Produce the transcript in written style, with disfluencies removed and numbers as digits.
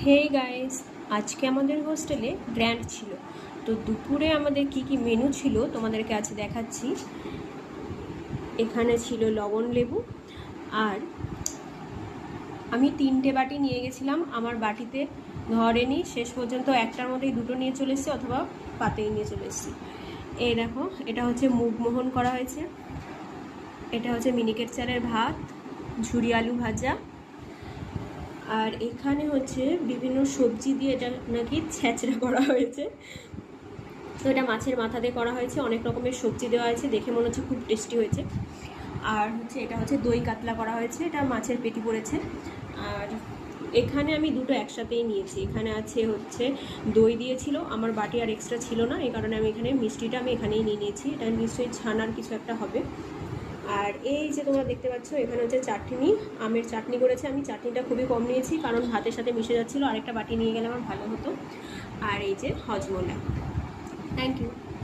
Hey guys, আজকে আমাদের হোস্টেলে গ্র্যান্ড ছিল। তো দুপুরে আমাদের কি কি মেনু ছিল তোমাদেরকে আজ দেখাচ্ছি। এখানে ছিল লবণ লেবু, আর আমি 3টে বাটি নিয়ে গেছিলাম। আমার বাটিতে ধরেনি, শেষ পর্যন্ত একটার মধ্যেই 2টো নিয়ে চলে এসেছি, অথবা পাতেই নিয়ে চলে এসেছি। এই দেখো, এটা হচ্ছে মুগ মোহন করা হয়েছে, এটা হচ্ছে মিনিকেট চালের ভাত, ঝুরি আলু ভাজা, আর এখানে হচ্ছে বিভিন্ন সবজি দিয়ে এটা নাকি ছ্যাঁচড়া করা হয়েছে। তো এটা মাছের মাথা দিয়ে করা হয়েছে, অনেক রকমের সবজি দেওয়া আছে, দেখে মনে হচ্ছে খুব টেস্টি হয়েছে। আর হচ্ছে এটা হচ্ছে দই কাতলা করা হয়েছে, এটা মাছের পেটি পড়েছে। আর এখানে আমি দুটো একসাথেই নিয়েছি। এখানে আছে হচ্ছে দই দিয়েছিল, আমার বাটি আর এক্সট্রা ছিল না, এই কারণে আমি এখানে মিষ্টিটা আমি এখানেই নিয়ে নিয়েছি। এটা নিশ্চয়ই ছানার কিছু একটা হবে। আর এই যে তোমরা দেখতে পাচ্ছ, এখানে হচ্ছে চাটনি, আমের চাটনি করেছে। আমি চাটনিটা খুবই কম নিয়েছি, কারণ ভাতের সাথে মিশে যাচ্ছিলো, আরেকটা বাটি নিয়ে গেলে আমার ভালো হতো। আর এই যে হজমোলা। Thank you.